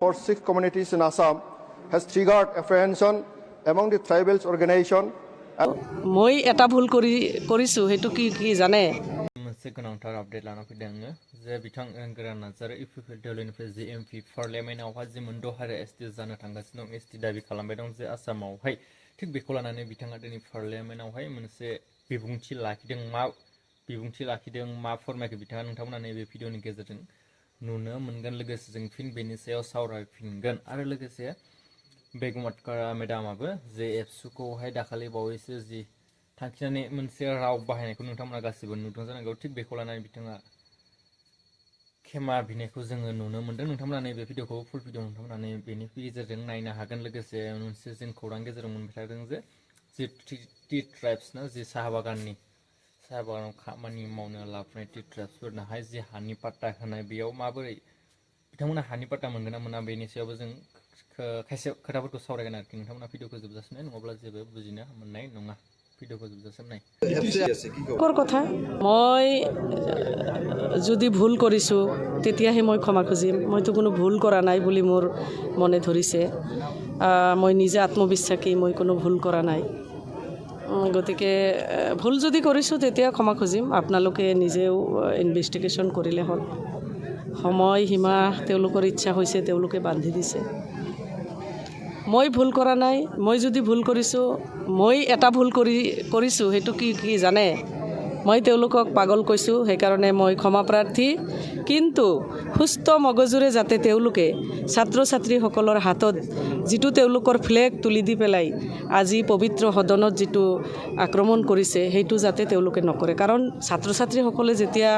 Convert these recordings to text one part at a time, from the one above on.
for 6 communities in Assam has triggered apprehension among the tribals organization. মই এটা ভুল কৰিছো হেতু কি জানে मोनसे गोनांथार आपडेट लाना फैदों आङो जे बिथां गोरान नार्जारि इउपिपिएल देवलायनिफ्राय जि एमपि पार्लियामेन्टआवहाय जि मोनद' हारि एसटि जानो थांगासिनो दं एसटि दाबि खालामबाय दं जे आसामावहाय थिग बेखौ लानानै बिथाङा दिनै पार्लियामेन्टआवहाय मोनसे बिबुंथि लाखिदों मा फोरमायखो बिथाङा नोंथांमोना नैबे भिडिअनि गेजेरजों नुनो मोनगोन लोगोसे जों फिन बेनि सायाव सावरायफिनगोन आरो लोगोसे बेगम मेदामाबो जे एबसुखौहाय दाखालि बावैसो जि थांखिनानै मोनसे राव बाहायनायखौ नोंथांमोना गासिबो नुदों जानांगौ थिग बेखौ लानानै बिथाङा खेमा बिनायखौ जोङो नुनो मोनदों नोंथांमोना नैबे भिडिअखौ फुल भिडिअ नोंथांमोना बेनि गेजेरजों नायनो हागोन लोगोसे मोनसे जों खौरां गेजेराव मोनबाय थादों जे टी ट्राइब्स ना जि साहा बागानाव खामानि मावनो लाबोनाय टी ट्राइब्सफोरनोहाय जि हानि पाट्टा होनाय बेयाव माबोरै बिथांमोना हानि पाट्टा मोनगोन ना मोना बेनि सायावबो जों खायसे खोथाफोरखौ सावरायगोन आरोखि नोंथांमोना भिडिअखौ जोबजासिम नाय नङाब्ला जेबो बुजिनो मोननाय नङा भिडिअखौ जोबजासिम नाय কথা মই যদি ভুল কৰিছো তেতিয়াহে মই ক্ষমা খুজিম মইতো কোনো ভুল কৰা নাই বুলি মোৰ মনে ধৰিছে মই নিজে আত্মবিশ্বাসী মই কোনো ভুল কৰা নাই গতিকে ভুল যদি কৰিছো তেতিয়া ক্ষমা খুজিম আপোনালোকে নিজেও ইনভেষ্টিগেশ্যন কৰিলে হ'ল সময় সীমা তেওঁলোকৰ ইচ্ছা হৈছে তেওঁলোকে বান্ধি দিছে মই ভুল কৰা নাই মই যদি ভুল কৰিছো মই এটা ভুল কৰিছো হেতু কি জানে মই তেওঁলোকক পাগল কৈছো সেই কাৰণে মই ক্ষমা প্ৰাৰ্থী কিন্তু সুস্থ মগজুৰে যাতে তেওঁলোকে ছাত্ৰ ছাত্ৰীসকলৰ হাতত যিটো তেওঁলোকৰ ফ্লেগ তুলি দি পেলাই আজি পবিত্ৰ সদনত যিটো আক্ৰমণ কৰিছে হেতু যাতে তেওঁলোকে নকৰে কাৰণ ছাত্ৰ ছাত্ৰীসকলে যেতিয়া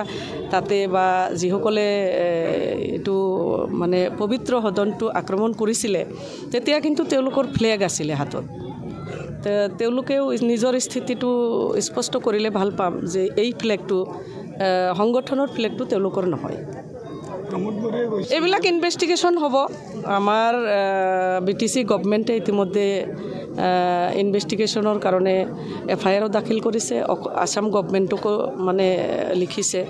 তাতে বা যিসকলে এটো মানে পবিত্ৰ সদনটো আক্ৰমণ কৰিছিলে তেতিয়া কিন্তু তেওঁলোকৰ ফ্লেগ আছিল হাতত তেওঁলোকেও নিজৰ স্থিতিটো স্পষ্ট কৰিলে ভাল পাম যে এই ফ্লেগটো সংগঠনৰ ফ্লেগটো তেওঁলোকৰ নহয় এইবিলাক ইনভেষ্টিগেশ্যন হ'ব আমাৰ বিটিসি গভৰ্নমেণ্টে ইতিমধ্যে ইনভেষ্টিগেশ্যনৰ কাৰণে এফআইআৰ দাখিল কৰিছে আসাম গভৰ্নমেণ্টকো মানে লিখিছে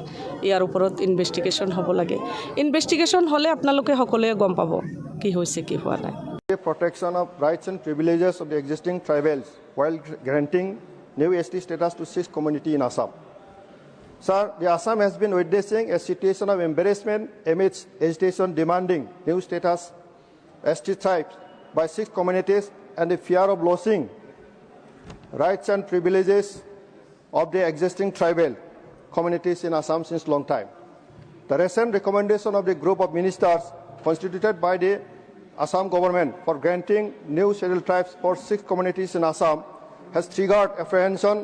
ইয়াৰ ওপৰত ইনভেষ্টিগেশ্যন হ'ব লাগে ইনভেষ্টিগেশ্যন হ'লে আপোনালোকে সকলোৱে গম পাব কি হৈছে কি হোৱা নাই Protection of rights and privileges of the existing tribals while granting new ST status to 6 communities in Assam. Sir, the Assam has been witnessing a situation of embarrassment amidst agitation demanding new status ST tribes by 6 communities and the fear of losing rights and privileges of the existing tribal communities in Assam since long time. The recent recommendation of the group of ministers constituted by the Assam government for granting new scheduled tribes for 6 communities in Assam has triggered apprehension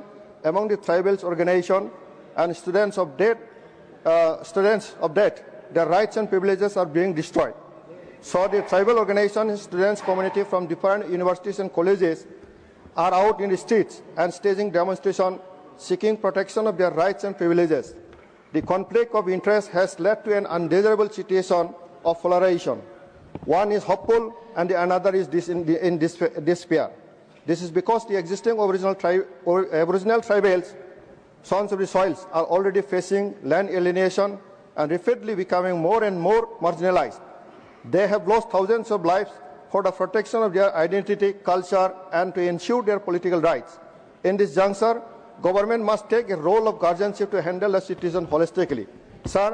among the tribals organization and students of that their rights and privileges are being destroyed. So the tribal organization and students community from different universities and colleges are out in the streets and staging demonstration seeking protection of their rights and privileges. The conflict of interest has led to an undesirable situation of polarization. One is hopeful and the another is in despair. This is because the existing Aboriginal tribals, sons of the soils, are already facing land alienation and rapidly becoming more and more marginalized. They have lost thousands of lives for the protection of their identity, culture, and to ensure their political rights. In this juncture, government must take a role of guardianship to handle the citizen holistically. Sir,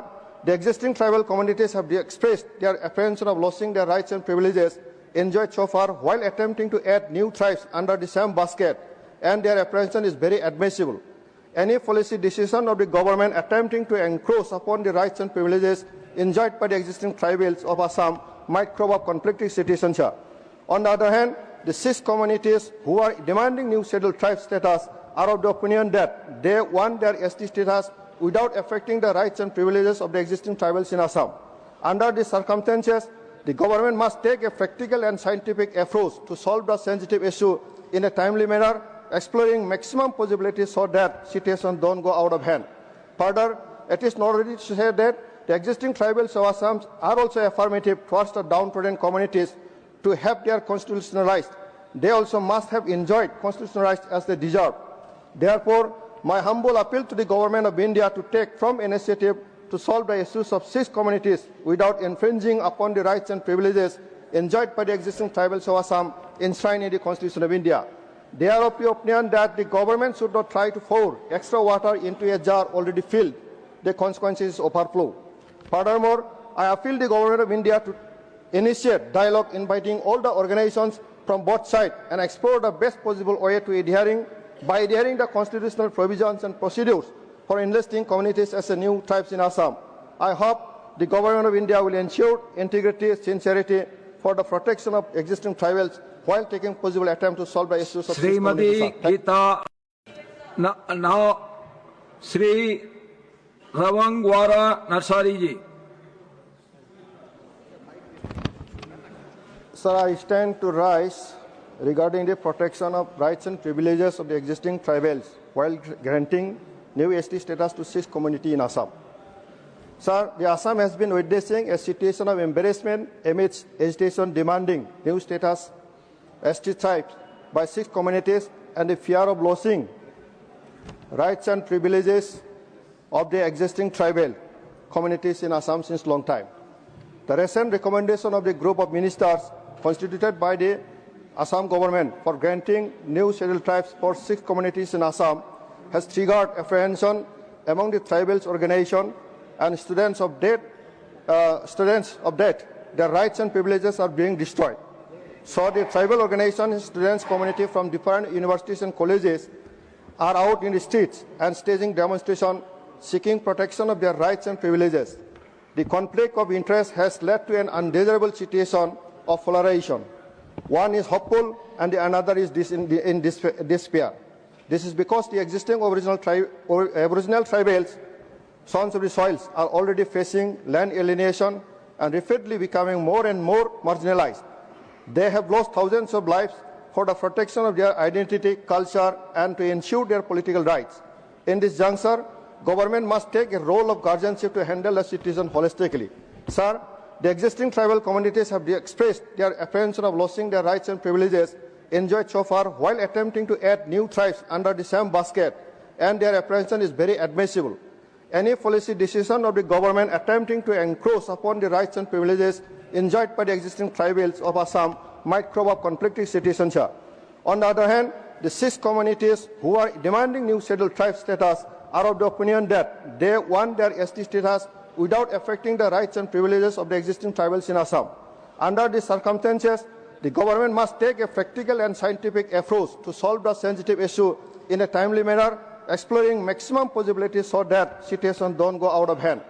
the existing tribal communities have expressed their apprehension of losing their rights and privileges enjoyed so far while attempting to add new tribes under the same basket, and their apprehension is very admissible. Any policy decision of the government attempting to encroach upon the rights and privileges enjoyed by the existing tribals of Assam might throw up conflicting situations. On the other hand, the 6 communities who are demanding new scheduled tribe status are of the opinion that they want their ST status without affecting the rights and privileges of the existing tribals in Assam. Under these circumstances, the government must take a practical and scientific approach to solve the sensitive issue in a timely manner, exploring maximum possibilities so that situations don't go out of hand. Further, it is noteworthy to say that the existing tribals of Assam are also affirmative towards the downtrodden communities to have their constitutional rights. They also must have enjoyed constitutional rights as they deserve. Therefore, my humble appeal to the government of India to take firm initiative to to solve the issues of 6 communities without infringing upon the rights and privileges enjoyed by the existing tribals of Assam enshrined in the Constitution of India. They are of the opinion that the government should not try to pour extra water into a jar already filled. The consequences overflow. Furthermore, I appeal the government of India to initiate dialogue inviting all the organizations from both sides and explore the best possible way to adhering the constitutional provisions and procedures for enlisting communities as a new tribes in Assam. I hope the government of India will ensure integrity, sincerity for the protection of existing tribals while taking possible attempt to solve the issues of these communities. Gita, now Sri Ravangwara Narsari ji. Sir, I stand to rise regarding the protection of rights and privileges of the existing tribals while granting new ST status to 6 community in Assam. Sir, the Assam has been witnessing a situation of embarrassment amidst agitation demanding new status ST tribes by 6 communities and the fear of losing rights and privileges of the existing tribal communities in Assam since long time. The recent recommendation of the group of ministers constituted by the Assam government for granting new scheduled tribes for 6 communities in Assam has triggered apprehension among the tribals organization and students of that their rights and privileges are being destroyed. So the tribal organization and students community from different universities and colleges are out in the streets and staging demonstration seeking protection of their rights and privileges. The conflict of interest has led to an undesirable situation of polarization. One is hopeful and the another is in despair. This is because the existing Aboriginal tribals, sons of the soils, are already facing land alienation and rapidly becoming more and more marginalized. They have lost thousands of lives for the protection of their identity, culture, and to ensure their political rights. In this juncture, government must take a role of guardianship to handle the citizen holistically. Sir, the existing tribal communities have expressed their apprehension of losing their rights and privileges enjoyed so far while attempting to add new tribes under the same basket, and their apprehension is very admissible. Any policy decision of the government attempting to encroach upon the rights and privileges enjoyed by the existing tribals of Assam might throw up conflicting situations. On the other hand, the 6 communities who are demanding new scheduled tribe status are of the opinion that they want their ST status without affecting the rights and privileges of the existing tribals in Assam. Under these circumstances, the government must take a practical and scientific approach to solve the sensitive issue in a timely manner, exploring maximum possibilities so that situations don't go out of hand.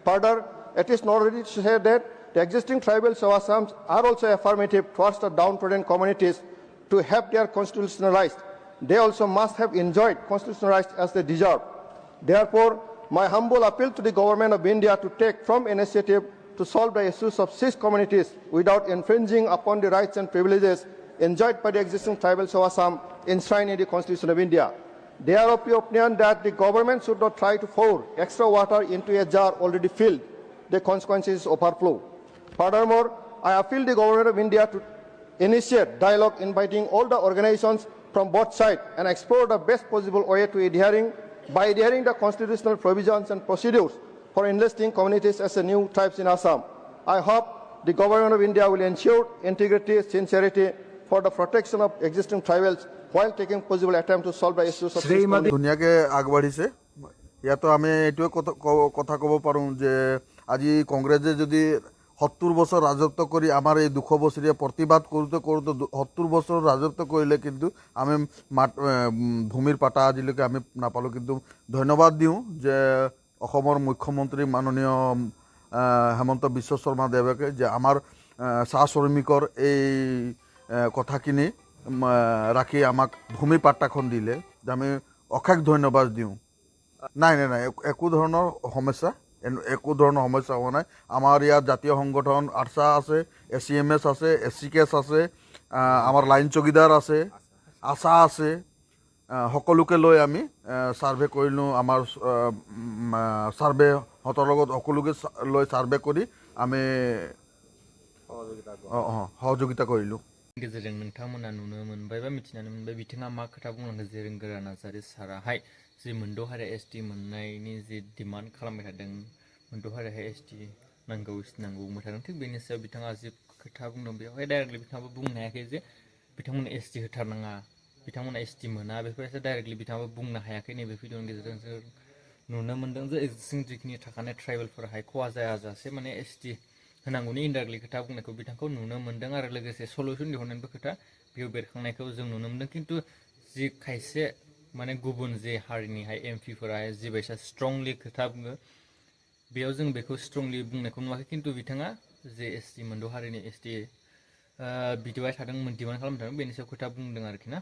Further, it is noteworthy to say that the existing tribals of Assam are also affirmative towards the downtrodden communities to have their constitutional rights. They also must have enjoyed constitutional rights as they deserve. Therefore, my humble appeal to the government of India to take firm initiative to solve the issues of 6 communities without infringing upon the rights and privileges enjoyed by the existing tribals of Assam enshrined in the Constitution of India. They are of the opinion that the government should not try to pour extra water into a jar already filled. The consequences overflow. Furthermore, I appeal the government of India to initiate dialogue inviting all the organizations from both sides and explore the best possible way to adhering the constitutional provisions and procedures for enlisting communities as a new tribes in Assam. I hope the government of India will ensure integrity, sincerity for the protection of existing tribals while taking possible attempt to solve the issues of this community. ধুনীয়াকে আগবাঢ়িছে ইয়াতো আমি এইটোৱে কথা ক'ব পাৰোঁ যে আজি কংগ্ৰেছে যদি 70 বছৰ ৰাজত্ব কৰি আমাৰ এই 200 বছৰীয়া প্ৰতিবাদ কৰোঁতে 70 বছৰ ৰাজত্ব কৰিলে কিন্তু আমি ভূমিৰ পাটা আজিলৈকে আমি নাপালোঁ কিন্তু ধন্যবাদ দিওঁ যে অসমৰ মুখ্যমন্ত্ৰী মাননীয় হেমন্ত বিশ্ব শৰ্মা দেৱকে যে আমাৰ চাহ শ্ৰমিকৰ এই কথাখিনি ৰাখি আমাক ভূমি পাট্টাখন দিলে যে আমি অশেষ ধন্যবাদ দিওঁ নাই একো ধৰণৰ সমস্যা হোৱা নাই আমাৰ ইয়াত জাতীয় সংগঠন আৰসা আছে SCMS আছে SCKS আছে আমাৰ লাইন চকীদাৰ আছে আশা আছে সকলোকে লৈ আমি সাৰ্ভে কৰিলোঁ আমাৰ সাৰ্ভে হতৰ লগত সকলোকে লৈ সাৰ্ভে কৰি আমি সহযোগিতা কৰিলোঁ गेजेरजों नोंथांमोना नुनो मोनबाय बा मिथिनानै मोनबाय बिथाङा मा खोथा बुंलांदों जे गोरा नार्जारि साराहाय जि मोनद' हारि ST मोननायनि जि डिमान्ड खालामबाय थादों मोनद' हारिहाय एसटि नांगौ एसटि नांगौ बुंबाय थादों। थिग बेनि सायाव बिथाङा जि खोथा बुंदों बेवहाय डाइरेक्टलि बिथाङाबो बुंनो हायाखै जे बिथांमोना एसटि होथारनाङा, बिथांमोना एसटि मोना, बेफोरसो डाइरेक्टलि बिथाङाबो बुंनो हायाखै। नैबे भिडिअनि गेजेरजों जों नुनो मोन्दों जे जों जिखिनि थाखानाय ट्राइबेलफोराहाय खहा जायाजासे माने एसटि होनांगौनि इनडाइरेक्टलि खोथा बुंनायखौ बिथांखौ नुनो मोन्दों आरो लोगोसे सल्युसन दिहुननायनिबो खोथा बेयाव बेरखांनायखौ जों नुनो मोन्दों। खिन्थु जि खायसे माने गुबुन जे हारिनिहाय एमपिफोराहाय जिबायसा स्ट्रंलि खोथा बुङो बेयाव जों बेखौ स्ट्रंलि बुंनायखौ नुवाखै। खिन्थु बिथाङा जे एसटि मोनद' हारिनि एसटि बिदिबाय थादों, डिमान्ड खालामबाय थादों, बेनि सायाव खोथा बुंदों आरोखि ना।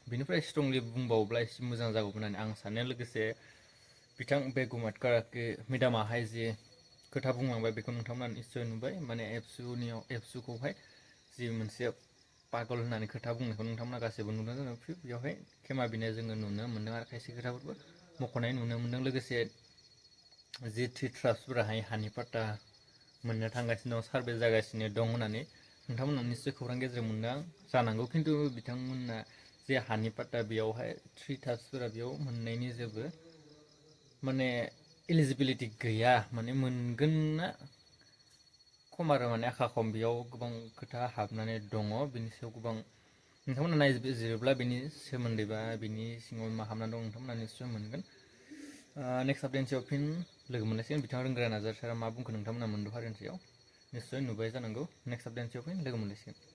बेनिफ्राय स्ट्रंलि बुंबावोब्ला एसे मोजां जागौमोन होननानै आं सानो। लोगोसे बिथां बेगुम मेदामाहाय जे खोथा बुंलांबाय बेखौ नोंथांमोना निस्सय नुबाय। माने एबसुखौहाय जि मोनसे पागल होननानै खोथा बुंनायखौ नोंथांमोना गासैबो नुदों जानो। बेवहाय खेमा बिनाय जोङो नुनो मोन्दों आरो खायसे खोथाफोरबो मख'नाय नुनो मोन्दों। लोगोसे जि थ्रि ट्रास्टफोराहाय हानि पाट्टा मोननो थांगासिनो दं, सार्भे जागासिनो दं होननानै नोंथांमोना निस्सय खौरां गेजेरजों मोनदों जानांगौ। खिन्थु बिथांमोना जे हानि पाट्टा बेयावहाय थ्रि ट्रास्टफोरा बेयाव मोननायनि जेबो माने इलिजिबिलिटि गैया, माने मोनगोन ना खम आरो माने आखा खम, बेयाव गोबां खोथा हाबनानै दङ। बेनि सायाव गोबां नोंथांमोना नायबिजिरोब्ला बेनि सोमोन्दै बा बिनि सिङाव मा हाबनानै दं नोंथांमोना निस्सय मोनगोन। नेक्स्ट आपडेटनि सायाव फिन लोगो मोनलायसिगोन। बिथाङा रोंग्रा नार्जारि सारा मा बुंखो नोंथांमोना मोनद' हारिनि सायाव निस्सय नुबाय जानांगौ। नेक्स्ट आपडेटनि सायाव फिन लोगो मोनलायसिगोन।